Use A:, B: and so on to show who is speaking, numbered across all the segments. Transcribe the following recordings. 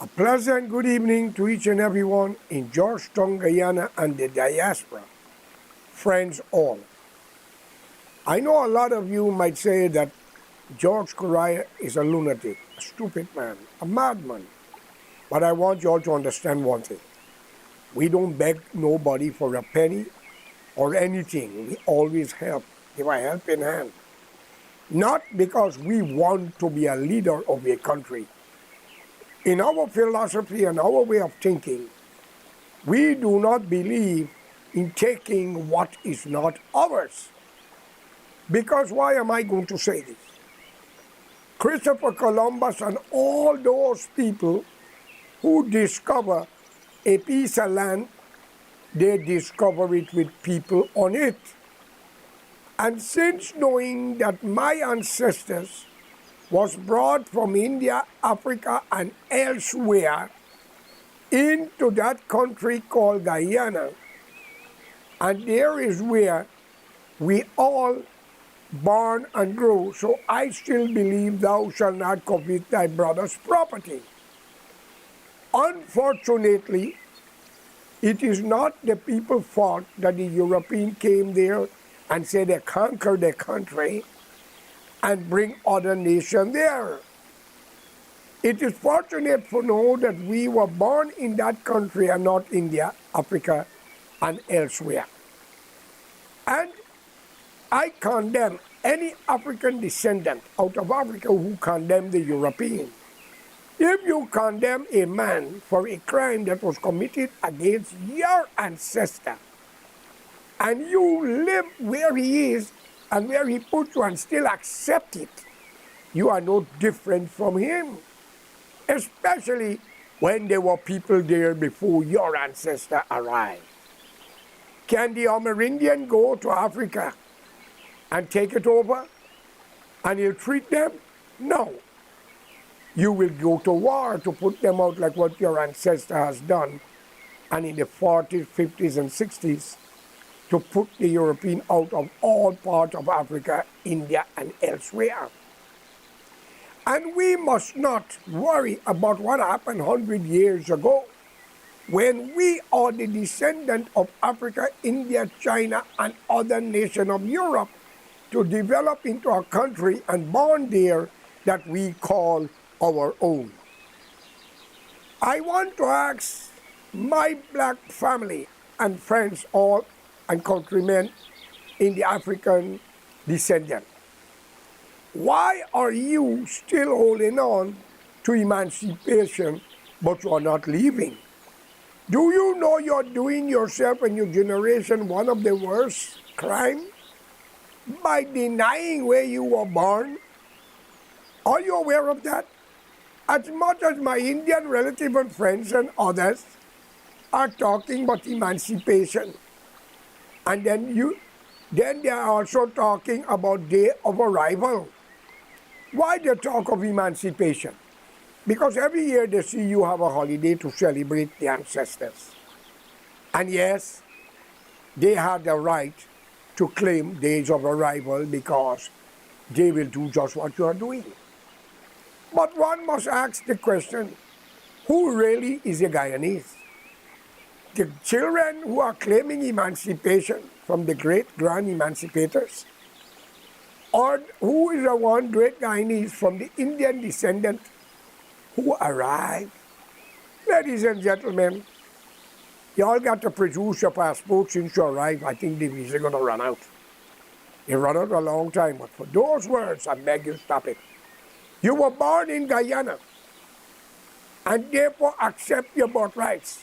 A: A pleasant good evening to each and everyone in Georgetown, Guyana and the diaspora. Friends all. I know a lot of you might say that George Correa is a lunatic, a stupid man, a madman. But I want you all to understand one thing. We don't beg nobody for a penny or anything. We always help, give a helping hand. Not because we want to be a leader of a country. In our philosophy and our way of thinking, we do not believe in taking what is not ours. Because why am I going to say this? Christopher Columbus and all those people who discover a piece of land, they discover it with people on it. And since knowing that my ancestors was brought from India, Africa, and elsewhere into that country called Guyana, and there is where we all born and grow. So I still believe thou shalt not covet thy brother's property. Unfortunately, it is not the people's fault that the European came there and said they conquered the country and bring other nations there. It is fortunate to know that we were born in that country and not India, Africa, and elsewhere. And I condemn any African descendant out of Africa who condemn the European. If you condemn a man for a crime that was committed against your ancestor, and you live where he is and where he put you and still accept it, you are no different from him. Especially when there were people there before your ancestor arrived. Can the Amerindian go to Africa and take it over and he'll treat them? No. You will go to war to put them out like what your ancestor has done, and in the 40s, 50s, and 60s, to put the European out of all parts of Africa, India, and elsewhere. And we must not worry about what happened 100 years ago, when we are the descendant of Africa, India, China, and other nations of Europe to develop into a country and born there that we call our own. I want to ask my black family and friends all and countrymen in the African descendant. Why are you still holding on to emancipation, but you are not leaving? Do you know you're doing yourself and your generation one of the worst crimes by denying where you were born? Are you aware of that? As much as my Indian relatives and friends and others are talking about emancipation, and then they are also talking about day of arrival. Why they talk of emancipation? Because every year they see you have a holiday to celebrate the ancestors. And yes, they have the right to claim days of arrival because they will do just what you are doing. But one must ask the question, who really is a Guyanese? The children who are claiming emancipation from the great grand emancipators? Or who is the one great Guyanese from the Indian descendant who arrived? Ladies and gentlemen, you all got to produce your passport since you arrived. I think the visa is going to run out. It run out a long time, but for those words, I beg you stop it. You were born in Guyana, and therefore accept your birthrights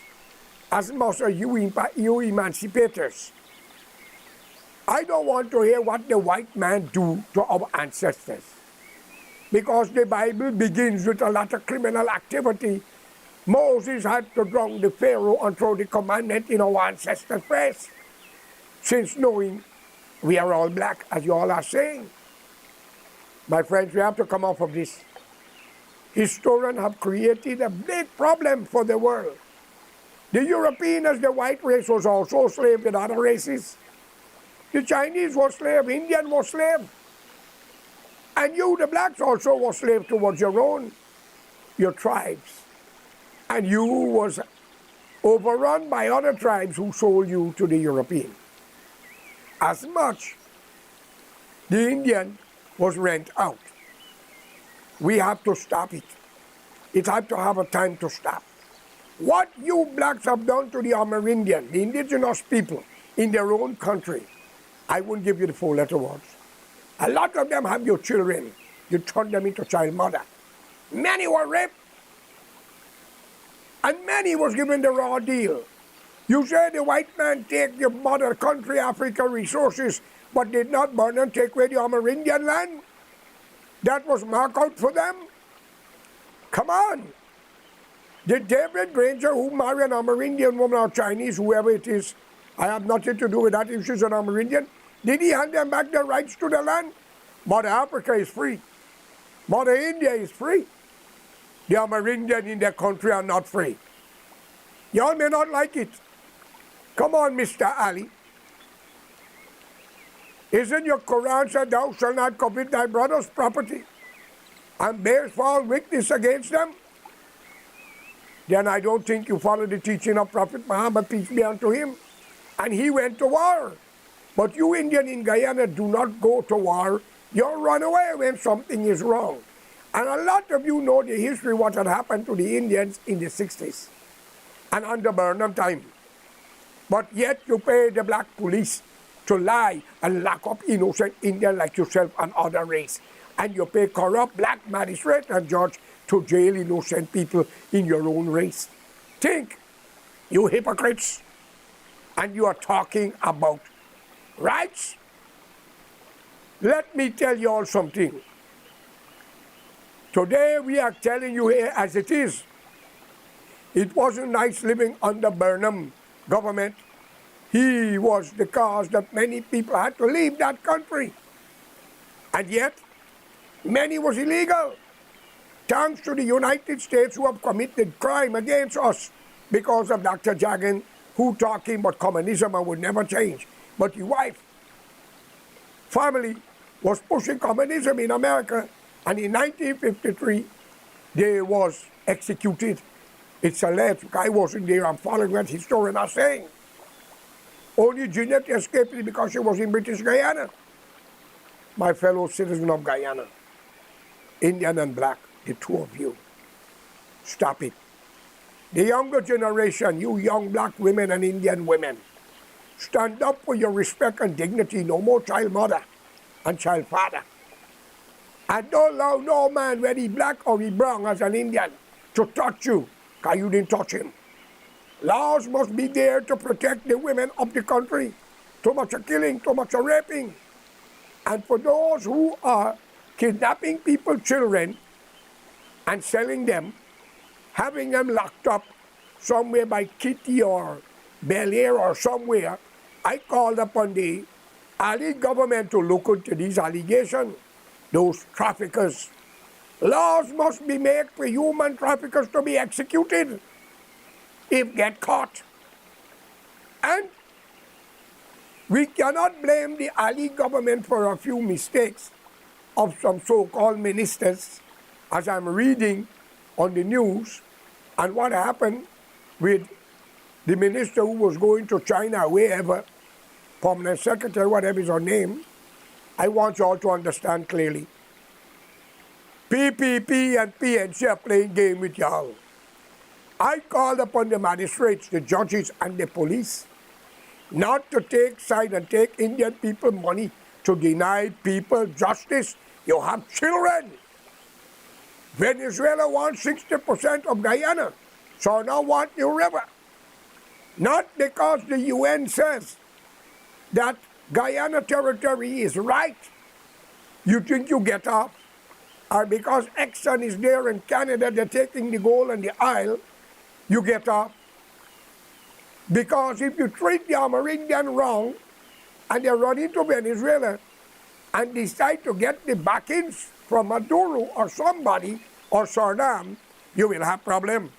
A: as much as you emancipators. I don't want to hear what the white man do to our ancestors, because the Bible begins with a lot of criminal activity. Moses had to drown the Pharaoh and throw the commandment in our ancestors' face, since knowing we are all black, as you all are saying. My friends, we have to come off of this. Historians have created a big problem for the world. The European, as the white race, was also slave with other races. The Chinese were slave, Indian was slave. And you, the blacks, also were slave towards your tribes. and you was overrun by other tribes who sold you to the European. As much the Indian was rent out. We have to stop it. It has to have a time to stop. What you blacks have done to the Amerindian, the indigenous people in their own country, I won't give you the 4-letter words. A lot of them have your children. You turn them into child mother. Many were raped. And many was given the raw deal. You say the white man take your mother country, Africa resources, but did not burn and take away the Amerindian land? That was marked out for them? Come on. Did David Granger, who married an Amerindian woman or Chinese, whoever it is, I have nothing to do with that if she's an Amerindian, did he hand them back their rights to the land? Mother Africa is free. Mother India is free. The Amerindian in their country are not free. Y'all may not like it. Come on, Mr. Ali. Isn't your Quran said thou shalt not covet thy brother's property and bear false witness against them? Then I don't think you follow the teaching of Prophet Muhammad, peace be unto him. And he went to war. But you Indian in Guyana do not go to war. You run away when something is wrong. And a lot of you know the history, what had happened to the Indians in the 60s and under Burnham time. But yet you pay the black police to lie and lock up innocent Indians like yourself and other race. And you pay corrupt black magistrate and judge to jail innocent people in your own race. Think, you hypocrites, and you are talking about rights? Let me tell you all something. Today we are telling you here as it is. It wasn't nice living under Burnham government. He was the cause that many people had to leave that country. And yet, many was illegal. Thanks to the United States who have committed crime against us because of Dr. Jagan, who talking about communism and would never change. But his wife, family, was pushing communism in America, and in 1953, they was executed. It's alleged. I wasn't there. I'm following what historians are saying. Only Jeanette escaped it because she was in British Guyana. My fellow citizen of Guyana, Indian and black, the two of you, stop it. The younger generation, you young black women and Indian women, stand up for your respect and dignity. No more child mother and child father. And don't allow no man, whether he black or he brown as an Indian, to touch you, because you didn't touch him. Laws must be there to protect the women of the country. Too much of killing, too much of raping. And for those who are kidnapping people's children and selling them, having them locked up somewhere by Kitty or Bel Air or somewhere, I called upon the Ali government to look into these allegations, those traffickers. Laws must be made for human traffickers to be executed if get caught. And we cannot blame the Ali government for a few mistakes of some so-called ministers, as I'm reading on the news, and what happened with the minister who was going to China, wherever, permanent secretary, whatever is her name. I want you all to understand clearly. PPP and PNC are playing game with y'all. I called upon the magistrates, the judges, and the police not to take side and take Indian people money to deny people justice. You have children. Venezuela wants 60% of Guyana, so now want the river. Not because the UN says that Guyana territory is right, you think you get off, or because Exxon is there in Canada, they're taking the gold and the oil, you get off. Because if you treat the Amerindian wrong, and they run into Venezuela, and decide to get the backings from Maduro or somebody, or Saddam, you will have problem.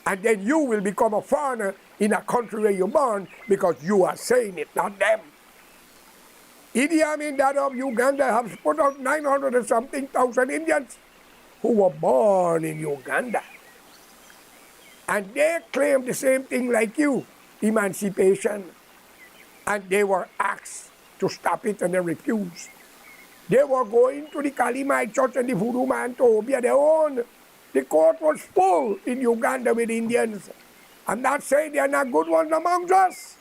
A: And then you will become a foreigner in a country where you're born because you are saying it, not them. Idi Amin, that of Uganda, has put out 900 and something thousand Indians who were born in Uganda. And they claim the same thing like you, emancipation. And they were asked to stop it and they refused. They were going to the Kalimite church and the voodoo man told me their own. The court was full in Uganda with Indians. I'm not saying they are not good ones among us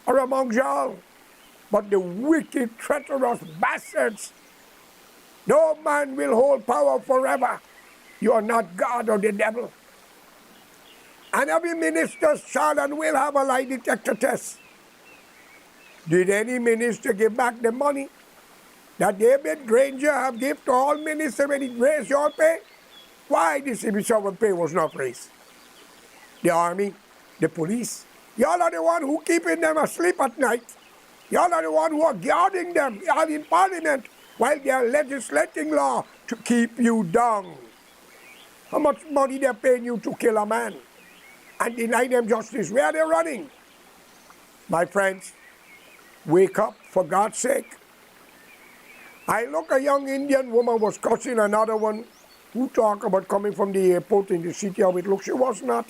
A: or among y'all, but the wicked, treacherous bastards. No man will hold power forever. You are not God or the devil. And every minister's child and will have a lie detector test. Did any minister give back the money that David Granger have given to all ministers when he raised your pay? Why the civil servant pay was not raised? The army, the police, y'all are the one who keeping them asleep at night. Y'all are the one who are guarding them. Y'all in parliament while they are legislating law to keep you down. How much money they're paying you to kill a man and deny them justice? Where are they running? My friends, wake up for God's sake. I look, a young Indian woman was cussing another one who talked about coming from the airport in the city of it. Look, she was not,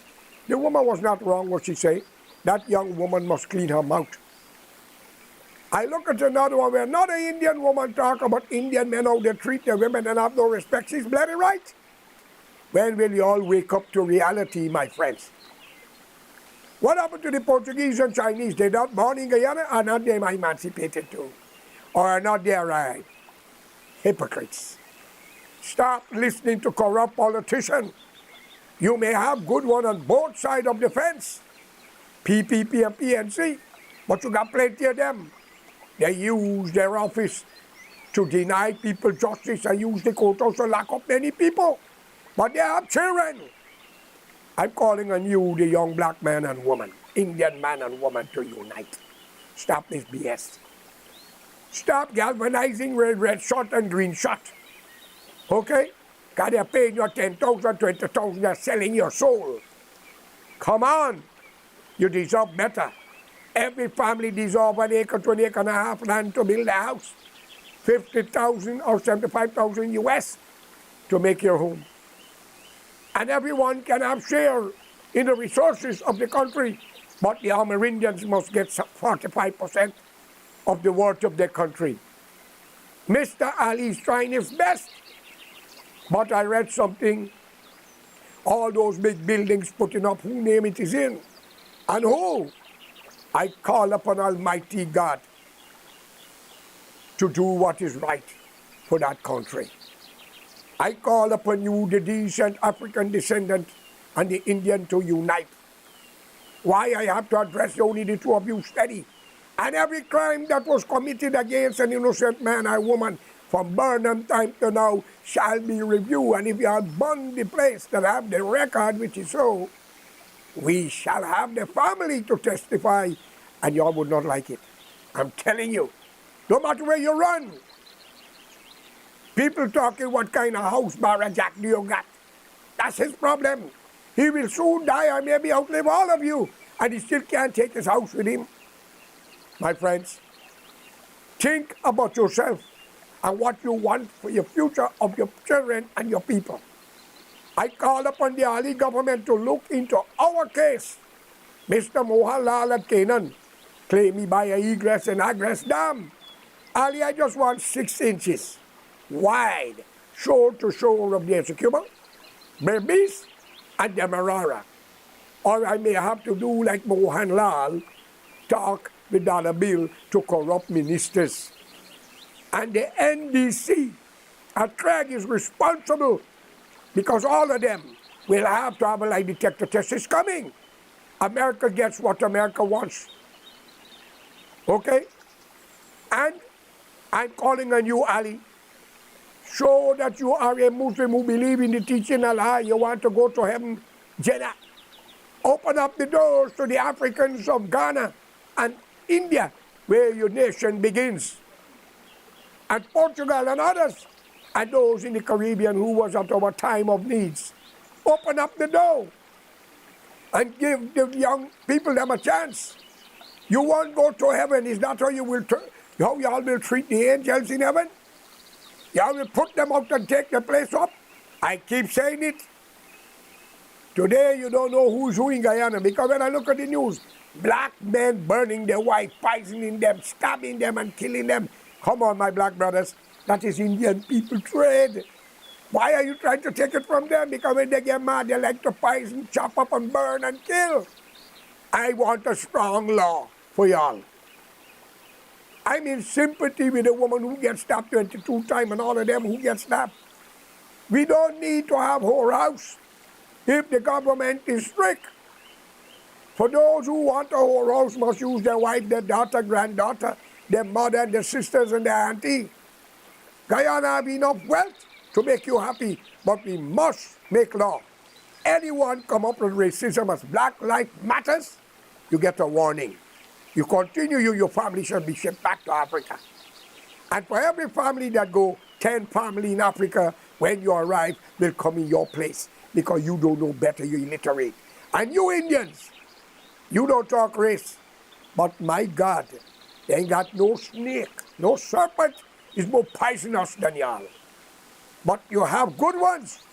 A: the woman was not wrong what she said. That young woman must clean her mouth. I look at another one where another Indian woman talk about Indian men, how they treat their women and have no respect. She's bloody right. When will you all wake up to reality, my friends? What happened to the Portuguese and Chinese? They're not born in Guyana, are not they emancipated too? Or are not they right? Hypocrites. Stop listening to corrupt politicians. You may have good ones on both sides of the fence, PPP and PNC, but you got plenty of them. They use their office to deny people justice and use the quotas to lock up many people. But they have children. I'm calling on you, the young black man and woman, Indian man and woman, to unite. Stop this BS. Stop galvanizing red shot and green shot. Okay? Because they're paying you 10,000, 20,000, they're selling your soul. Come on. You deserve better. Every family deserves 1 acre to 1.5 acres land to build a house. 50,000 or 75,000 US to make your home. And everyone can have share in the resources of the country, but the Amerindians must get 45% of the worth of their country. Mr. Ali is trying his best, but I read something, all those big buildings putting up, who name it is in, and who? I call upon Almighty God to do what is right for that country. I call upon you, the decent African descendant and the Indian, to unite. Why I have to address only the two of you steady? And every crime that was committed against an innocent man or woman from Burnham time to now shall be reviewed. And if you have burned the place that have the record, which is so, we shall have the family to testify, and y'all would not like it. I'm telling you, no matter where you run, people talking what kind of house Barajack do you got. That's his problem. He will soon die or maybe outlive all of you, and he still can't take his house with him. My friends, think about yourself and what you want for your future of your children and your people. I call upon the Ali government to look into our case. Mr. Mohanlal at Canaan claimed me by a egress and egress dam. Ali, I just want 6 inches wide, shore to shore of the Essequibo, Berbice, and Demerara. Or I may have to do like Mohanlal, talk with dollar bill to corrupt ministers. And the NDC at Craig is responsible, because all of them will have to have a lie detector test. Is coming. America gets what America wants. Okay? And I'm calling on you, Ali. Show that you are a Muslim who believes in the teaching of Allah. You want to go to heaven, Jeddah. Open up the doors to the Africans of Ghana and India, where your nation begins. And Portugal and others, and those in the Caribbean who was at our time of needs. Open up the door and give the young people them a chance. You won't go to heaven. Is that how you will how y'all will treat the angels in heaven? Y'all will put them out and take the place up? I keep saying it. Today you don't know who's who in Guyana, because when I look at the news, black men burning their wife, poisoning them, stabbing them and killing them. Come on, my black brothers, that is Indian people trade. Why are you trying to take it from them? Because when they get mad, they like to poison, chop up and burn and kill. I want a strong law for y'all. I'm in sympathy with the woman who gets stabbed 22 times and all of them who get stabbed. We don't need to have whorehouse if the government is strict. For those who want a whorehouse must use their wife, their daughter, granddaughter, their mother, and their sisters and their auntie. Guyana have enough wealth to make you happy, but we must make law. Anyone come up with racism as Black Lives Matters, you get a warning. You continue, your family shall be shipped back to Africa. And for every family that go, 10 family in Africa, when you arrive, will come in your place because you don't know better, you're illiterate. And you Indians, you don't talk race, but my God, they ain't got no snake, no serpent is more poisonous than y'all. But you have good ones,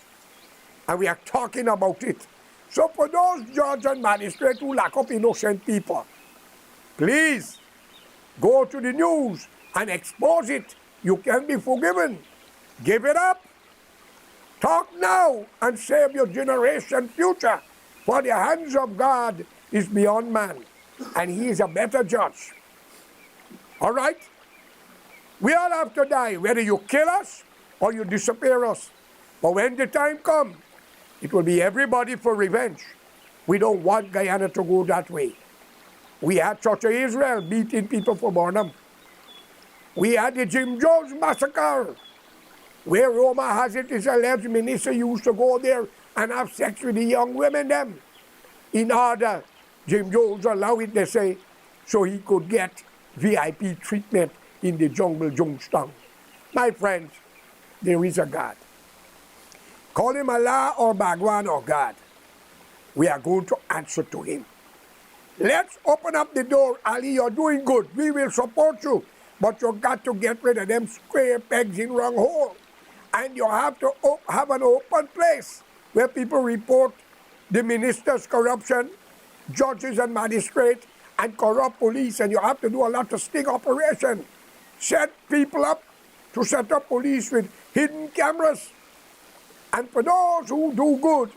A: and we are talking about it. So for those judges and magistrates who lock up innocent people, please go to the news and expose it. You can be forgiven. Give it up. Talk now and save your generation future. For the hands of God is beyond man, and he is a better judge. All right? We all have to die, whether you kill us or you disappear us. But when the time comes, it will be everybody for revenge. We don't want Guyana to go that way. We had Church of Israel beating people for Barnum. We had the Jim Jones massacre, where Roma has it is alleged minister used to go there and have sex with the young women them. In order, Jim Jones allowed it, they say, so he could get VIP treatment in the jungle, Jonestown. My friends, there is a God. Call him Allah or Bhagwan or God. We are going to answer to him. Let's open up the door, Ali. You're doing good. We will support you. But you got to get rid of them square pegs in wrong hole. And you have to have an open place where people report the minister's corruption, judges and magistrates, and corrupt police. And you have to do a lot of sting operation. Set people up to set up police with hidden cameras. And for those who do good,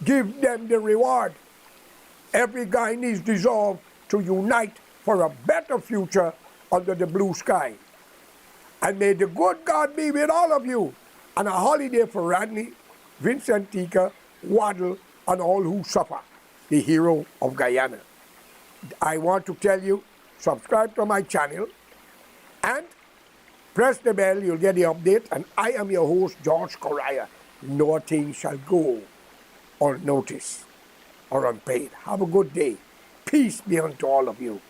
A: give them the reward. Every Guyanese deserves to unite for a better future under the blue sky. And may the good God be with all of you. And a holiday for Rodney, Vincent Tika, Waddle, and all who suffer, the hero of Guyana. I want to tell you, subscribe to my channel and press the bell, you'll get the update. And I am your host, George Correa. Nothing shall go unnoticed or unpaid. Have a good day. Peace be unto all of you.